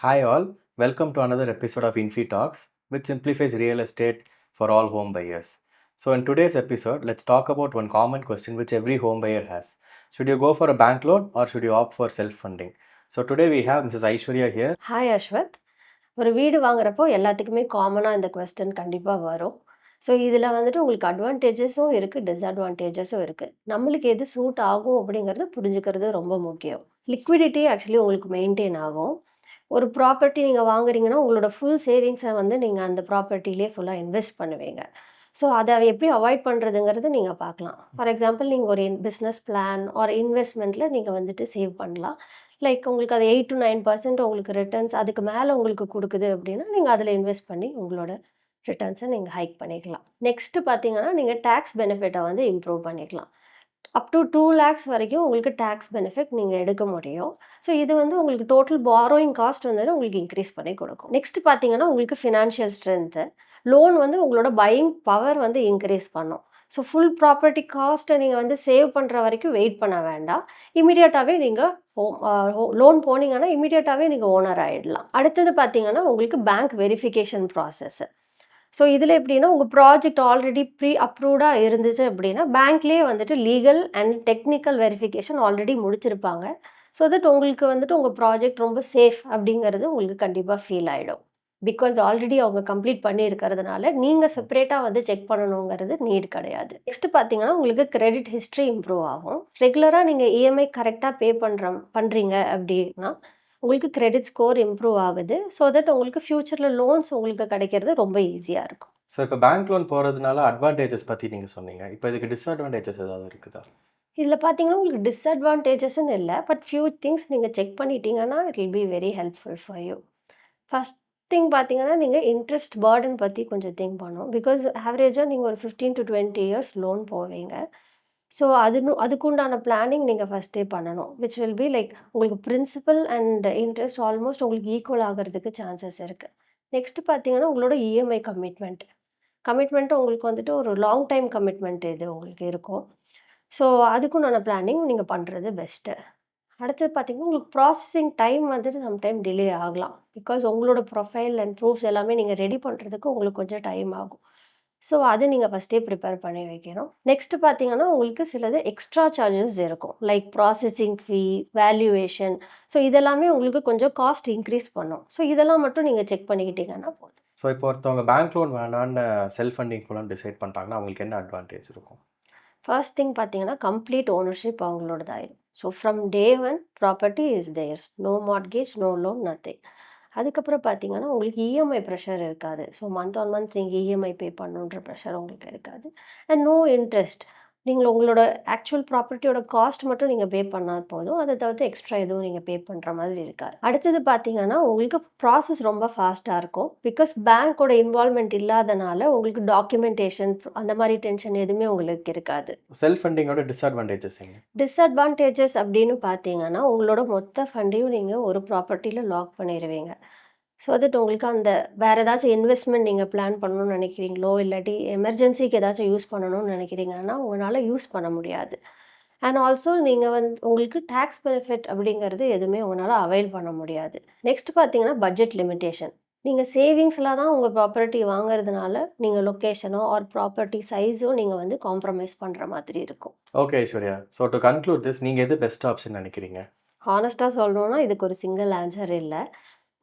Hi all, welcome to another episode of Infi Talks, which simplifies real estate for all home buyers. So in today's episode, let's talk about one common question which every home buyer has. Should you go for a bank loan or should you opt for self-funding? So today we have Mrs. Aishwarya here. Hi Ashwath. ஒரு வீடு வாங்குறப்போ எல்லாத்துக்குமே காமனாக இந்த question கண்டிப்பாக வரும். So இதில் வந்துட்டு உங்களுக்கு அட்வான்டேஜஸும் இருக்குது, டிஸ்அட்வான்டேஜஸும் இருக்குது. நம்மளுக்கு எது சூட் ஆகும் அப்படிங்கிறத புரிஞ்சுக்கிறது ரொம்ப முக்கியம். லிக்விடிட்டி ஆக்சுவலி உங்களுக்கு மெயின்டைன் ஆகும். ஒரு ப்ராப்பர்ட்டி நீங்கள் வாங்குறீங்கன்னா உங்களோட ஃபுல் சேவிங்ஸை வந்து நீங்கள் அந்த ப்ராப்பர்ட்டிலே ஃபுல்லாக இன்வெஸ்ட் பண்ணுவீங்க. ஸோ அதை எப்படி அவாய்ட் பண்ணுறதுங்கிறது நீங்கள் பார்க்கலாம். ஃபார் எக்ஸாம்பிள் நீங்கள் ஒரு பிஸ்னஸ் பிளான் ஆர் இன்வெஸ்ட்மெண்ட்டில் நீங்கள் வந்துட்டு சேவ் பண்ணலாம். லைக் உங்களுக்கு அது 8 to 9% உங்களுக்கு ரிட்டர்ன்ஸ் அதுக்கு மேலே உங்களுக்கு கொடுக்குது அப்படின்னா நீங்கள் அதில் இன்வெஸ்ட் பண்ணி உங்களோட ரிட்டர்ன்ஸை நீங்கள் ஹைக் பண்ணிக்கலாம். நெக்ஸ்ட்டு பார்த்தீங்கன்னா நீங்கள் டேக்ஸ் பெனிஃபிட்டை வந்து இம்ப்ரூவ் பண்ணிக்கலாம். அப் டு 2 லேக்ஸ் வரைக்கும் உங்களுக்கு டேக்ஸ் பெனிஃபிட் நீங்கள் எடுக்க முடியும். ஸோ இது வந்து உங்களுக்கு டோட்டல் பாரோயிங் காஸ்ட் வந்து உங்களுக்கு இன்க்ரீஸ் பண்ணி கொடுக்கும். நெக்ஸ்ட் பார்த்தீங்கன்னா உங்களுக்கு ஃபினான்ஷியல் ஸ்ட்ரென்த்து. லோன் வந்து உங்களோட பையிங் பவர் வந்து இன்க்ரீஸ் பண்ணும். ஸோ ஃபுல் ப்ராப்பர்ட்டி காஸ்ட்டை நீங்கள் வந்து சேவ் பண்ணுற வரைக்கும் வெயிட் பண்ண வேண்டாம். இமிடியேட்டாகவே நீங்கள் லோன் போனீங்கன்னா இமிடியேட்டாகவே நீங்கள் ஓனர் ஆகிடலாம். அடுத்தது பார்த்தீங்கன்னா உங்களுக்கு பேங்க் வெரிஃபிகேஷன் ப்ராசஸ்ஸு. ஸோ இதில் எப்படின்னா உங்கள் ப்ராஜெக்ட் ஆல்ரெடி ப்ரீ அப்ரூவ்டாக இருந்துச்சு அப்படின்னா பேங்க்லேயே வந்துட்டு legal and technical verification already முடிச்சிருப்பாங்க. ஸோ தட் உங்களுக்கு வந்துட்டு உங்கள் ப்ராஜெக்ட் ரொம்ப சேஃப் அப்படிங்கிறது உங்களுக்கு கண்டிப்பாக ஃபீல் ஆகிடும். பிகாஸ் ஆல்ரெடி அவங்க கம்ப்ளீட் பண்ணியிருக்கிறதுனால நீங்கள் செப்பரேட்டாக வந்து செக் பண்ணணுங்கிறது நீட் கிடையாது. நெக்ஸ்ட் பார்த்தீங்கன்னா உங்களுக்கு கிரெடிட் ஹிஸ்ட்ரி இம்ப்ரூவ் ஆகும். ரெகுலராக நீங்கள் இஎம்ஐ கரெக்டாக பே பண்ணுறீங்க அப்படின்னா உங்களுக்கு கிரெடிட் ஸ்கோர் இம்ப்ரூவ் ஆகுது. ஸோ தட் உங்களுக்கு ஃப்யூச்சரில் லோன்ஸ் உங்களுக்கு கிடைக்கிறது ரொம்ப ஈஸியாக இருக்கும். ஸோ இப்போ பேங்க் லோன் போகிறதுனால அட்வான்டேஜஸ் பற்றி நீங்கள் சொன்னீங்க. இப்போ இதுக்கு டிஸ்அட்வான்டேஜஸ் ஏதாவது இருக்குதா? இதில் பார்த்தீங்கன்னா உங்களுக்கு டிஸ்அட்வான்டேஜஸ்ன்னு இல்லை, பட் ஃபியூ திங்ஸ் நீங்கள் செக் பண்ணிட்டீங்கன்னா it will be very helpful for you. First thing பார்த்தீங்கன்னா நீங்கள் இன்ட்ரெஸ்ட் பர்டன் பற்றி கொஞ்சம் திங்க் பண்ணணும். பிகாஸ் ஆவரேஜாக நீங்கள் ஒரு 15 to 20 இயர்ஸ் லோன் போவீங்க. ஸோ அதுக்குண்டான பிளானிங் நீங்கள் ஃபஸ்ட்டே பண்ணணும். விச் வில் பி லைக் உங்களுக்கு பிரின்சிபல் அண்ட் இன்ட்ரெஸ்ட் ஆல்மோஸ்ட் உங்களுக்கு ஈக்குவல் ஆகிறதுக்கு சான்சஸ் இருக்குது. நெக்ஸ்ட் பார்த்தீங்கன்னா உங்களோட இஎம்ஐ கமிட்மெண்ட்டு உங்களுக்கு வந்துட்டு ஒரு லாங் டைம் கமிட்மெண்ட் இது உங்களுக்கு இருக்கும். ஸோ அதுக்குண்டான பிளானிங் நீங்கள் பண்ணுறது பெஸ்ட்டு. அடுத்தது பார்த்தீங்கன்னா உங்களுக்கு ப்ராசஸிங் டைம் வந்துட்டு சம்டைம் டிலே ஆகலாம். பிகாஸ் உங்களோட ப்ரொஃபைல் அண்ட் ப்ரூஃப்ஸ் எல்லாமே நீங்கள் ரெடி பண்ணுறதுக்கு உங்களுக்கு கொஞ்சம் டைம் ஆகும். ஸோ அது நீங்கள் ஃபஸ்ட்டே ப்ரிப்பேர் பண்ணி வைக்கணும். நெக்ஸ்ட்டு பார்த்தீங்கன்னா உங்களுக்கு சிலது எக்ஸ்ட்ரா சார்ஜஸ் இருக்கும். லைக் ப்ராசஸிங் ஃபீ, வேல்யூவேஷன். ஸோ இதெல்லாமே உங்களுக்கு கொஞ்சம் காஸ்ட் இன்க்ரீஸ் பண்ணும். ஸோ இதெல்லாம் மட்டும் நீங்கள் செக் பண்ணிக்கிட்டீங்கன்னா போதும். ஸோ இப்போ ஒருத்தவங்க பேங்க் லோன் வேணான்னு செல்ஃப் ஃபண்டிங் போகலான்னு டிசைட் பண்ணிட்டாங்கன்னா அவங்களுக்கு என்ன அட்வான்டேஜ் இருக்கும்? ஃபர்ஸ்ட் திங் பார்த்தீங்கன்னா கம்ப்ளீட் ஓனர்ஷிப் அவங்களோடதாயிடும். So from day one property is theirs. No mortgage, no loan, nothing. அதுக்கப்புறம் பார்த்தீங்கன்னா உங்களுக்கு இஎம்ஐ ப்ரெஷர் இருக்காது. ஸோ மந்த் ஆன் மந்த் நீங்கள் இஎம்ஐ பே பண்ணணுன்ற ப்ரெஷர் உங்களுக்கு இருக்காது. And no interest. நீங்கள் உங்களோட ஆக்சுவல் ப்ராப்பர்ட்டியோட காஸ்ட் மட்டும் நீங்கள் பே பண்ணால் போதும். அதை தவிர்த்து எக்ஸ்ட்ரா எதுவும் நீங்கள் பே பண்ணுற மாதிரி இருக்காது. அடுத்தது பார்த்தீங்கன்னா உங்களுக்கு ப்ராசஸ் ரொம்ப ஃபாஸ்ட்டாக இருக்கும். பிகாஸ் பேங்க்கோட இன்வால்மெண்ட் இல்லாதனால உங்களுக்கு டாக்குமெண்டேஷன் அந்த மாதிரி டென்ஷன் எதுவுமே உங்களுக்கு இருக்காது. செல்ஃப் ஃபண்டிங்கோட டிஸ்அட்வான்டேஜஸ் என்ன? டிஸ்அட்வான்டேஜஸ் அப்படின்னு பார்த்தீங்கன்னா உங்களோட மொத்த ஃபண்டையும் நீங்கள் ஒரு ப்ராப்பர்ட்டியில் லாக் பண்ணிடுவீங்க. ஸோ தட் உங்களுக்கு அந்த வேறு ஏதாச்சும் இன்வெஸ்ட்மெண்ட் நீங்கள் பிளான் பண்ணணும்னு நினைக்கிறீங்களோ, இல்லாட்டி எமர்ஜென்சிக்கு ஏதாச்சும் யூஸ் பண்ணணும்னு நினைக்கிறீங்கன்னா, உங்களால் யூஸ் பண்ண முடியாது. அண்ட் ஆல்சோ நீங்கள் உங்களுக்கு டேக்ஸ் பெனிஃபிட் அப்படிங்கிறது எதுவுமே உங்களால் அவைல் பண்ண முடியாது. நெக்ஸ்ட் பார்த்தீங்கன்னா பட்ஜெட் லிமிட்டேஷன். நீங்கள் சேவிங்ஸில் தான் உங்கள் ப்ராப்பர்ட்டி வாங்குறதுனால நீங்கள் லொக்கேஷனோ ஆர் ப்ராப்பர்ட்டி சைஸோ நீங்கள் வந்து காம்ப்ரமைஸ் பண்ணுற மாதிரி இருக்கும். Okay Aishwarya. So to conclude this, நீங்கள் எது பெஸ்ட் ஆப்ஷன் நினைக்கிறீங்க? ஹானஸ்ட்டாக சொல்லணும்னா இதுக்கு ஒரு சிங்கிள் ஆன்சர் இல்லை.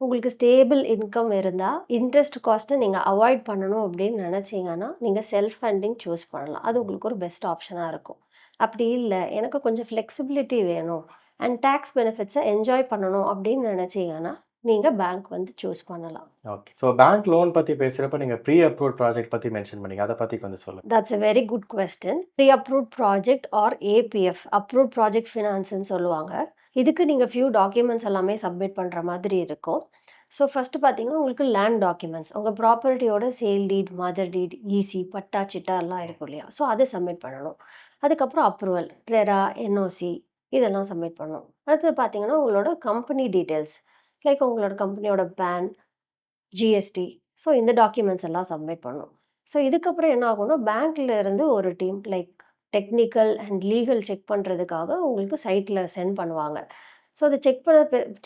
உங்களுக்கு ஸ்டேபிள் இன்கம் இருந்தால் இன்ட்ரெஸ்ட் காஸ்ட்டை நீங்கள் அவாய்ட் பண்ணணும் அப்படின்னு நினச்சிங்கன்னா நீங்கள் செல்ஃப் ஃபண்டிங் சூஸ் பண்ணலாம். அது உங்களுக்கு ஒரு பெஸ்ட் ஆப்ஷனாக இருக்கும். அப்படி இல்லை எனக்கு கொஞ்சம் ஃப்ளெக்சிபிலிட்டி வேணும் அண்ட் டேக்ஸ் பெனிஃபிட்ஸை என்ஜாய் பண்ணணும் அப்படின்னு நினச்சிங்கன்னா நீங்கள் பேங்க் வந்து சூஸ் பண்ணலாம். ஓகே. ஸோ பேங்க் லோன் பற்றி பேசுகிறப்ப நீங்கள் ப்ரீ அப்ரூவ்ட் ப்ராஜெக்ட் பற்றி மென்ஷன் பண்ணீங்க. அதை பற்றி கொஞ்சம் சொல்லுங்கள். That's a very good question. Pre approved project or APF, approved project ஃபினான்ஸ்ன்னு சொல்லுவாங்க. இதுக்கு நீங்கள் ஃபியூ டாக்குமெண்ட்ஸ் எல்லாமே சப்மிட் பண்ணுற மாதிரி இருக்கும். ஸோ ஃபஸ்ட்டு பார்த்தீங்கன்னா உங்களுக்கு லேண்ட் டாக்குமெண்ட்ஸ், உங்கள் ப்ராப்பர்ட்டியோட சேல் டீட், மதர் டீட், ஈசி, பட்டா, சிட்டா எல்லாம் இருக்கும் இல்லையா? ஸோ அதை சப்மிட் பண்ணணும். அதுக்கப்புறம் அப்ரூவல், ரெரா, என்ஓசி இதெல்லாம் சப்மிட் பண்ணணும். அடுத்தது பார்த்தீங்கன்னா உங்களோட கம்பெனி டீட்டெயில்ஸ், லைக் உங்களோட கம்பெனியோட பேன், ஜிஎஸ்டி. ஸோ இந்த டாக்குமெண்ட்ஸ் எல்லாம் சப்மிட் பண்ணணும். ஸோ இதுக்கப்புறம் என்ன ஆகும்னா பேங்க்ல இருந்து ஒரு team like technical and legal check பண்ணுறதுக்காக உங்களுக்கு சைட்டில் சென்ட் பண்ணுவாங்க. ஸோ அதை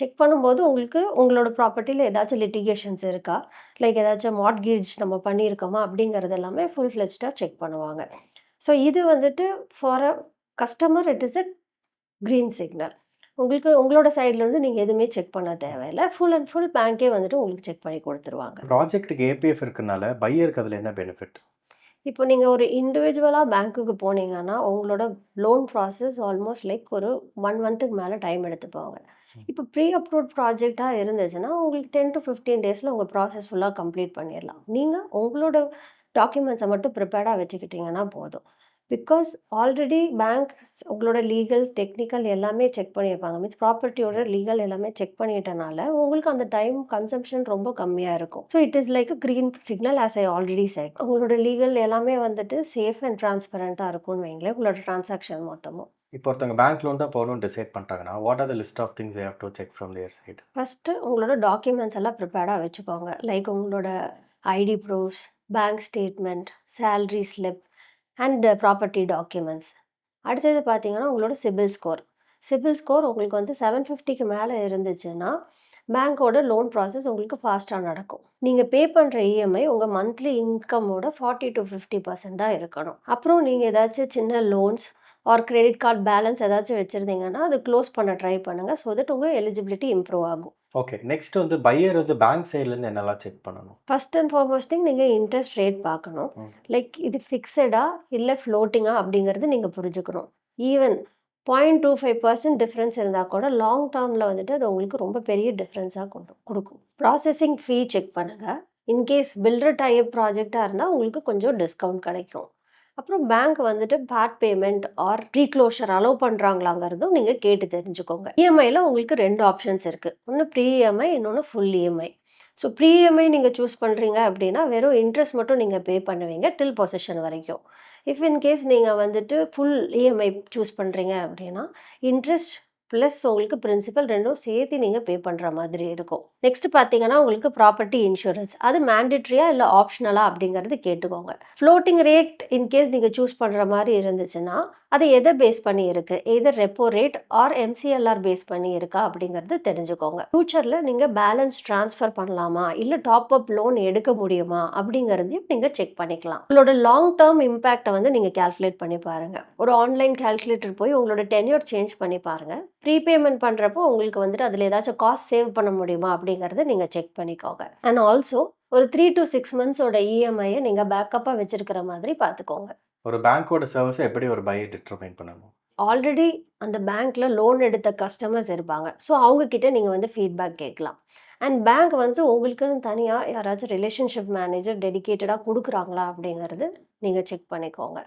செக் பண்ணும்போது உங்களுக்கு உங்களோட ப்ராப்பர்ட்டியில் ஏதாச்சும் லிட்டிகேஷன்ஸ் இருக்கா, லைக் ஏதாச்சும் மார்ட்கேஜ் நம்ம பண்ணியிருக்கோமா அப்படிங்கிறது எல்லாமே ஃபுல் ஃப்ளெஜ்டாக செக் பண்ணுவாங்க. ஸோ இது வந்துட்டு for a customer it is a green signal. உங்களுக்கு உங்களோட சைட்லேருந்து நீங்கள் எதுவுமே செக் பண்ண தேவையில்ல. ஃபுல் அண்ட் ஃபுல் பேங்க்கே வந்துட்டு உங்களுக்கு செக் பண்ணி கொடுத்துருவாங்க. ப்ராஜெக்ட்டுக்கு ஏபிஎஃப் இருக்கனால பையருக்கு அதில் என்ன பெனிஃபிட்? இப்போ நீங்கள் ஒரு இண்டிவிஜுவலாக பேங்க்குக்கு போனீங்கன்னா, உங்களோட லோன் ப்ராசஸ் ஆல்மோஸ்ட் லைக் ஒரு 1 மந்த்துக்கு மேலே டைம் எடுத்துப்பாங்க. இப்போ ப்ரீ அப்ரூவ்ட் ப்ராஜெக்டாக இருந்துச்சுன்னா, உங்களுக்கு 10 to 15 டேஸில் உங்கள் ப்ராசஸ் ஃபுல்லாக கம்ப்ளீட் பண்ணிடலாம். நீங்கள் உங்களோட டாக்குமெண்ட்ஸை மட்டும் ப்ரிப்பேர்டாக வச்சுக்கிட்டிங்கன்னா போதும். பிகாஸ் ஆல்ரெடி பேங்க் உங்களோட லீகல், டெக்னிக்கல் எல்லாமே செக் பண்ணியிருப்பாங்க. மீன்ஸ் ப்ராப்பர்ட்டியோட லீகல் எல்லாமே செக் பண்ணிட்டனால, உங்களுக்கு அந்த டைம் கன்சம்ப்ஷன் ரொம்ப கம்மியா இருக்கும். So it is like a green signal as I already set. உங்களோட லீகல் எல்லாமே வந்துட்டு சேஃப் அண்ட் டிரான்ஸ்பரண்டா இருக்கும்னு வைங்களேன், உங்களோட டிரான்சாக்ஷன் மொத்தமும். இப்போ ஒருத்தவங்க பேங்க் லோன் தான் போகணும்னு டிசைட் பண்ணிட்டாங்கன்னா, what are the list of things they have to check from their side? First உங்களோட டாக்குமெண்ட்ஸ் எல்லாம் ப்ரிப்பேர்டாக வச்சுக்கோங்க. லைக் உங்களோட ID proofs, bank statement, salary slip and property documents. அடுத்தது பார்த்தீங்கன்னா, உங்களோட சிபில் ஸ்கோர். சிபில் ஸ்கோர் உங்களுக்கு வந்து 750க்கு மேலே இருந்துச்சுன்னா, பேங்க்கோட லோன் ப்ராசஸ் உங்களுக்கு ஃபாஸ்ட்டாக நடக்கும். நீங்கள் பே பண்ணுற இஎம்ஐ உங்கள் மந்த்லி இன்கமோட 40 to 50% தான் இருக்கணும். அப்புறம் நீங்கள் ஏதாச்சும் சின்ன loans or credit card balance ஏதாச்சும் வச்சுருந்தீங்கன்னா, அது க்ளோஸ் பண்ண ட்ரை பண்ணுங்கள். ஸோ தட் உங்கள் எலிஜிபிலிட்டி இம்ப்ரூவ் ஆகும். ஓகே. நெக்ஸ்ட் வந்து பையர் வந்து பேங்க் சைட்லேருந்து என்னெல்லாம் செக் பண்ணணும்? ஃபர்ஸ்ட் அண்ட் ஃபார்மோஸ்ட் திங் நீங்கள் இன்ட்ரெஸ்ட் ரேட் பார்க்கணும். லைக் இது ஃபிக்ஸடா இல்லை ஃப்ளோட்டிங்கா அப்படிங்கிறது நீங்கள் புரிஞ்சுக்கணும். ஈவன் 0.25% டிஃப்ரென்ஸ் இருந்தால் கூட லாங் டேர்மில் வந்துட்டு அது உங்களுக்கு ரொம்ப பெரிய டிஃப்ரென்ஸாக கொடுக்கும். ப்ராசஸிங் ஃபீ செக் பண்ணுங்கள். இன்கேஸ் பில்டர் டைப் ப்ராஜெக்டாக இருந்தால் உங்களுக்கு கொஞ்சம் டிஸ்கவுண்ட் கிடைக்கும். அப்புறம் பேங்க் வந்துட்டு part payment or preclosure allow பண்ணுறாங்களாங்கிறதும் நீங்கள் கேட்டு தெரிஞ்சுக்கோங்க. இஎம்ஐயில் உங்களுக்கு 2 ஆப்ஷன்ஸ் இருக்குது. ஒன்று ப்ரீ இஎம்ஐ, இன்னொன்று full EMI. So pre EMI நீங்கள் சூஸ் பண்ணுறீங்க அப்படின்னா, வெறும் இன்ட்ரெஸ்ட் மட்டும் நீங்கள் பே பண்ணுவீங்க டில் பொசஷன் வரைக்கும். இஃப் இன் கேஸ் நீங்கள் வந்துட்டு ஃபுல் இஎம்ஐ சூஸ் பண்ணுறீங்க அப்படின்னா, இன்ட்ரெஸ்ட் ப்ளஸ் உங்களுக்கு பிரின்சிபல் 2ம் சேர்த்து நீங்கள் பே பண்ணுற மாதிரி இருக்கும். நெக்ஸ்ட் பார்த்தீங்கன்னா, உங்களுக்கு ப்ராப்பர்ட்டி இன்சூரன்ஸ். அது மேண்டேட்ரியா இல்லை ஆப்ஷனலா அப்படிங்கிறது கேட்டுக்கோங்க. ஃப்ளோட்டிங் ரேட் இன்கேஸ் நீங்கள் சூஸ் பண்ணுற மாதிரி இருந்துச்சுன்னா, அது எதை பேஸ் பண்ணி இருக்குது, either repo rate or MCLR base பண்ணி இருக்கா அப்படிங்கிறது தெரிஞ்சுக்கோங்க. ஃபியூச்சரில் நீங்கள் பேலன்ஸ் ட்ரான்ஸ்ஃபர் பண்ணலாமா இல்லை டாப் அப் லோன் எடுக்க முடியுமா அப்படிங்கிறதையும் நீங்கள் செக் பண்ணிக்கலாம். உங்களோட லாங் டேர்ம் இம்பேக்டை வந்து நீங்கள் கால்குலேட் பண்ணி பாருங்கள். ஒரு ஆன்லைன் கால்குலேட்டர் போய் உங்களோட டென்யூர் சேஞ்ச் பண்ணி பாருங்கள். ப்ரீபேமெண்ட் பண்ணுறப்போ உங்களுக்கு வந்துட்டு அதில் ஏதாச்சும் காஸ்ட் சேவ் பண்ண முடியுமா அப்படிங்கிறத நீங்கள் செக் பண்ணிக்கோங்க. அண்ட் ஆல்சோ ஒரு 3 to 6 மந்த்ஸோட இஎம்ஐயை நீங்கள் பேக்கப்பாக வச்சுருக்கிற மாதிரி பார்த்துக்கோங்க. ஒரு பேங்க்கோட சர்வீஸை எப்படி ஒரு பையர் டிட்டர்மைன் பண்ணணும்? ஆல்ரெடி அந்த பேங்க்ல லோன் எடுத்த கஸ்டமர்ஸ் இருப்பாங்க. ஸோ அவங்கக்கிட்ட நீங்கள் வந்து ஃபீட்பேக் கேட்கலாம். அண்ட் பேங்க் வந்து உங்களுக்குன்னு தனியாக யாராச்சும் ரிலேஷன்ஷிப் மேனேஜர் டெடிகேட்டடாக கொடுக்குறாங்களா அப்படிங்கிறது நீங்கள் செக் பண்ணிக்கோங்க.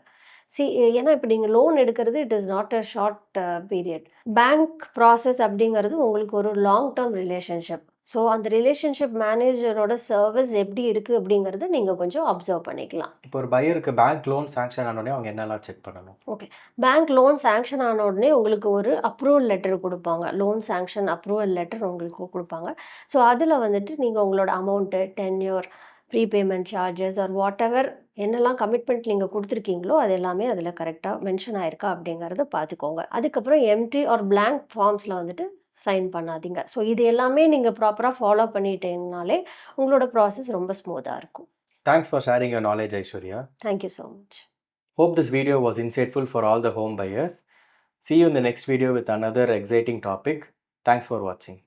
ஏன்னா இப்போ நீங்கள் லோன் எடுக்கிறது it is not a short period. Bank process அப்படிங்கிறது உங்களுக்கு ஒரு லாங் டேர்ம் ரிலேஷன்ஷிப். ஸோ அந்த ரிலேஷன்ஷிப் மேனேஜரோட சர்வீஸ் எப்படி இருக்குது அப்படிங்கிறத நீங்கள் கொஞ்சம் அப்சர்வ் பண்ணிக்கலாம். இப்போ ஒரு பையருக்கு பேங்க் லோன் சாங்ஷன் ஆனோடனே அவங்க என்னெல்லாம் செக் பண்ணணும்? ஓகே. பேங்க் லோன் சாங்ஷன் ஆன உடனே உங்களுக்கு ஒரு அப்ரூவல் லெட்டர் கொடுப்பாங்க. லோன் சாங்ஷன் அப்ரூவல் லெட்டர் உங்களுக்கு கொடுப்பாங்க. ஸோ அதில் வந்துட்டு நீங்கள் உங்களோட amount, tenure, prepayment charges or whatever என்னெல்லாம் கமிட்மெண்ட் நீங்கள் கொடுத்துருக்கீங்களோ அது எல்லாமே அதில் கரெக்டாக மென்ஷன் ஆயிருக்கா அப்படிங்கிறத பார்த்துக்கோங்க. அதுக்கப்புறம் எம்டி ஆர் பிளாங்க் ஃபார்ம்ஸில் வந்துட்டு சைன் பண்ணாதீங்க. ஸோ இது எல்லாமே நீங்கள் ப்ராப்பராக ஃபாலோ பண்ணிட்டீங்கனாலே உங்களோட ப்ராசஸ் ரொம்ப ஸ்மூத்தாக இருக்கும். Thanks for sharing your knowledge, Aishwarya. Thank you so much. Hope this video was insightful for all the home buyers. See you in the next video with another exciting topic. Thanks for watching.